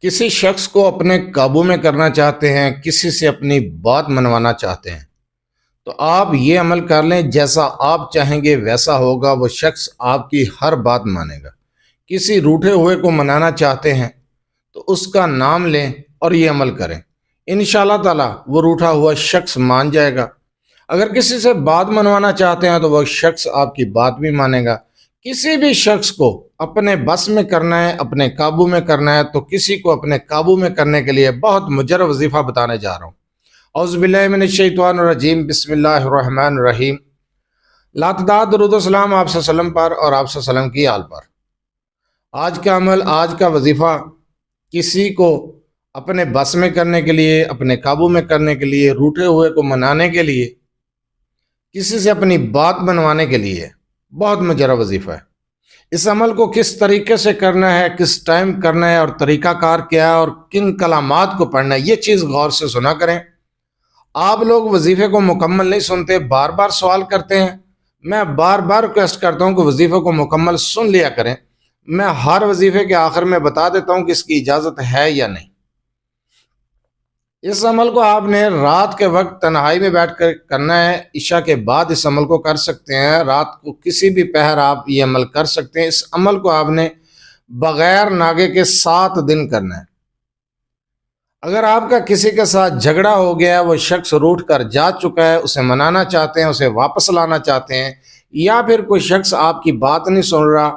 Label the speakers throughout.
Speaker 1: کسی شخص کو اپنے قابو میں کرنا چاہتے ہیں، کسی سے اپنی بات منوانا چاہتے ہیں، تو آپ یہ عمل کر لیں، جیسا آپ چاہیں گے ویسا ہوگا، وہ شخص آپ کی ہر بات مانے گا۔ کسی روٹھے ہوئے کو منانا چاہتے ہیں تو اس کا نام لیں اور یہ عمل کریں، انشاءاللہ تعالی وہ روٹھا ہوا شخص مان جائے گا۔ اگر کسی سے بات منوانا چاہتے ہیں تو وہ شخص آپ کی بات بھی مانے گا۔ کسی بھی شخص کو اپنے بس میں کرنا ہے، اپنے قابو میں کرنا ہے، تو کسی کو اپنے قابو میں کرنے کے لیے بہت مجرب وظیفہ بتانے جا رہا ہوں۔ اعوذ باللہ من الشیطان الرجیم، بسم اللہ الرحمن الرحیم۔ لا تعداد درود و سلام آپ صلی اللہ علیہ وسلم پر اور آپ صلی اللہ علیہ وسلم کی آل پر۔ آج کا عمل، آج کا وظیفہ کسی کو اپنے بس میں کرنے کے لیے، اپنے قابو میں کرنے کے لیے، روٹھے ہوئے کو منانے کے لیے، کسی سے اپنی بات منوانے کے لیے بہت مجرب وظیفہ ہے۔ اس عمل کو کس طریقے سے کرنا ہے، کس ٹائم کرنا ہے، اور طریقہ کار کیا ہے، اور کن کلمات کو پڑھنا ہے، یہ چیز غور سے سنا کریں۔ آپ لوگ وظیفے کو مکمل نہیں سنتے، بار بار سوال کرتے ہیں۔ میں بار بار ریکویسٹ کرتا ہوں کہ وظیفے کو مکمل سن لیا کریں۔ میں ہر وظیفے کے آخر میں بتا دیتا ہوں کہ اس کی اجازت ہے یا نہیں۔ اس عمل کو آپ نے رات کے وقت تنہائی میں بیٹھ کر کرنا ہے۔ عشاء کے بعد اس عمل کو کر سکتے ہیں، رات کو کسی بھی پہر آپ یہ عمل کر سکتے ہیں۔ اس عمل کو آپ نے بغیر ناگے کے 7 دن کرنا ہے۔ اگر آپ کا کسی کے ساتھ جھگڑا ہو گیا، وہ شخص روٹھ کر جا چکا ہے، اسے منانا چاہتے ہیں، اسے واپس لانا چاہتے ہیں، یا پھر کوئی شخص آپ کی بات نہیں سن رہا،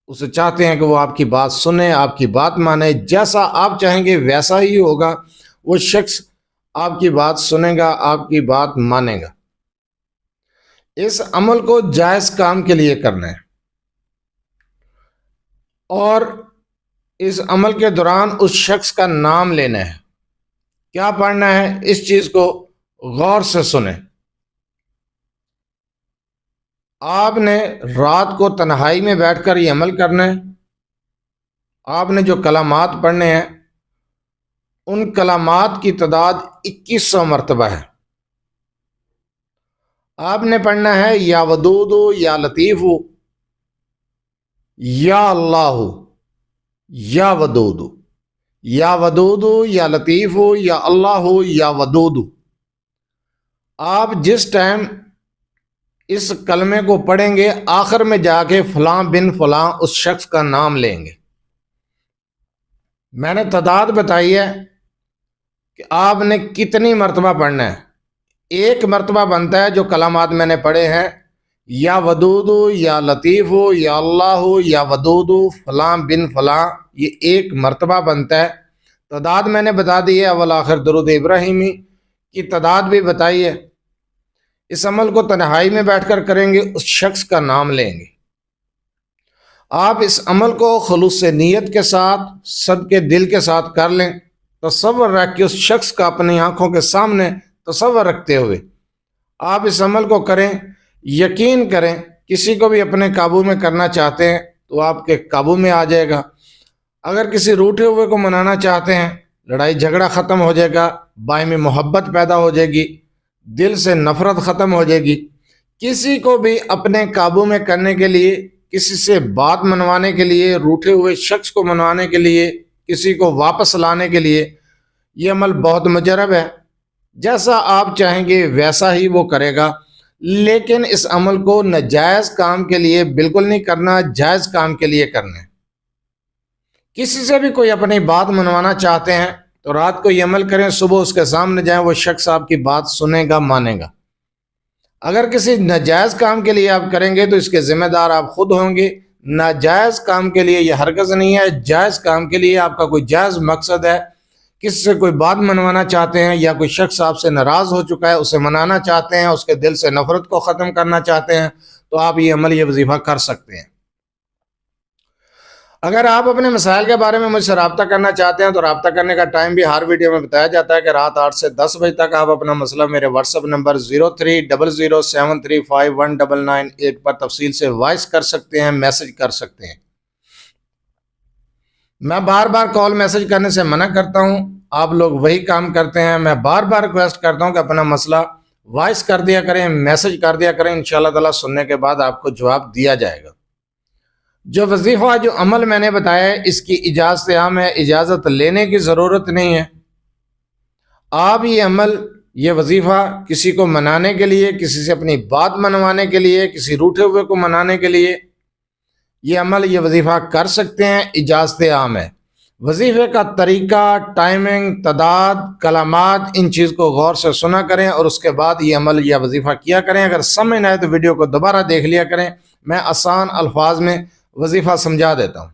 Speaker 1: اسے چاہتے ہیں کہ وہ آپ کی بات سنے، آپ کی بات مانے، جیسا آپ چاہیں گے ویسا ہی ہوگا، وہ شخص آپ کی بات سنے گا، آپ کی بات مانے گا۔ اس عمل کو جائز کام کے لیے کرنا ہے، اور اس عمل کے دوران اس شخص کا نام لینا ہے۔ کیا پڑھنا ہے، اس چیز کو غور سے سنیں۔ آپ نے رات کو تنہائی میں بیٹھ کر یہ عمل کرنا ہے۔ آپ نے جو کلمات پڑھنے ہیں، ان کلمات کی تعداد 2100 مرتبہ ہے۔ آپ نے پڑھنا ہے یا ودود، یا لطیف، یا اللہ، یا ودود، یا ودود، یا لطیف، یا اللہ، یا ودود۔ آپ جس ٹائم اس کلمے کو پڑھیں گے، آخر میں جا کے فلاں بن فلاں اس شخص کا نام لیں گے۔ میں نے تعداد بتائی ہے کہ آپ نے کتنی مرتبہ پڑھنا ہے۔ ایک مرتبہ بنتا ہے جو کلمات میں نے پڑھے ہیں، یا ودود، یا لطیف، یا اللہ، یا ودود، فلاں بن فلاں، یہ ایک مرتبہ بنتا ہے۔ تعداد میں نے بتا دی ہے، اول آخر درود ابراہیمی کی تعداد بھی بتائی ہے۔ اس عمل کو تنہائی میں بیٹھ کر کریں گے، اس شخص کا نام لیں گے۔ آپ اس عمل کو خلوص نیت کے ساتھ، صدقے دل کے ساتھ کر لیں، تصور رکھ کے اس شخص کا اپنی آنکھوں کے سامنے تصور رکھتے ہوئے آپ اس عمل کو کریں۔ یقین کریں، کسی کو بھی اپنے قابو میں کرنا چاہتے ہیں تو آپ کے قابو میں آ جائے گا۔ اگر کسی روٹھے ہوئے کو منانا چاہتے ہیں، لڑائی جھگڑا ختم ہو جائے گا، باہمی محبت پیدا ہو جائے گی، دل سے نفرت ختم ہو جائے گی۔ کسی کو بھی اپنے قابو میں کرنے کے لیے، کسی سے بات منوانے کے لیے، روٹھے ہوئے شخص کو منوانے کے لیے، کسی کو واپس لانے کے لیے، یہ عمل بہت مجرب ہے۔ جیسا آپ چاہیں گے ویسا ہی وہ کرے گا، لیکن اس عمل کو ناجائز کام کے لیے بالکل نہیں کرنا، جائز کام کے لیے کرنا ہے۔ کسی سے بھی کوئی اپنی بات منوانا چاہتے ہیں تو رات کو یہ عمل کریں، صبح اس کے سامنے جائیں، وہ شخص آپ کی بات سنے گا، مانے گا۔ اگر کسی ناجائز کام کے لیے آپ کریں گے تو اس کے ذمہ دار آپ خود ہوں گے۔ ناجائز کام کے لیے یہ ہرگز نہیں ہے، جائز کام کے لیے آپ کا کوئی جائز مقصد ہے، کسی سے کوئی بات منوانا چاہتے ہیں، یا کوئی شخص آپ سے ناراض ہو چکا ہے، اسے منانا چاہتے ہیں، اس کے دل سے نفرت کو ختم کرنا چاہتے ہیں، تو آپ یہ عمل، یہ وظیفہ کر سکتے ہیں۔ اگر آپ اپنے مسائل کے بارے میں مجھ سے رابطہ کرنا چاہتے ہیں تو رابطہ کرنے کا ٹائم بھی ہر ویڈیو میں بتایا جاتا ہے کہ رات 8 سے 10 بجے تک آپ اپنا مسئلہ میرے واٹس ایپ نمبر 0300735199 پر تفصیل سے وائس کر سکتے ہیں، میسج کر سکتے ہیں۔ میں بار بار کال میسج کرنے سے منع کرتا ہوں، آپ لوگ وہی کام کرتے ہیں۔ میں بار بار ریکویسٹ کرتا ہوں کہ اپنا مسئلہ وائس کر دیا کریں، میسج کر دیا کریں، انشاءاللہ تعالی سننے کے بعد آپ کو جواب دیا جائے گا۔ جو وظیفہ جو عمل میں نے بتایا ہے اس کی اجازت عام ہے، اجازت لینے کی ضرورت نہیں ہے. آپ یہ عمل یہ وظیفہ کسی کو منانے کے لیے، کسی سے اپنی بات منوانے کے لیے، کسی روٹھے ہوئے کو منانے کے لیے یہ عمل یہ وظیفہ کر سکتے ہیں، اجازت عام ہے. وظیفے کا طریقہ، ٹائمنگ، تعداد، کلمات، ان چیز کو غور سے سنا کریں اور اس کے بعد یہ عمل یا وظیفہ کیا کریں. اگر سمجھ نہ آئے تو ویڈیو کو دوبارہ دیکھ لیا کریں، میں آسان الفاظ میں وظیفہ سمجھا دیتا ہوں.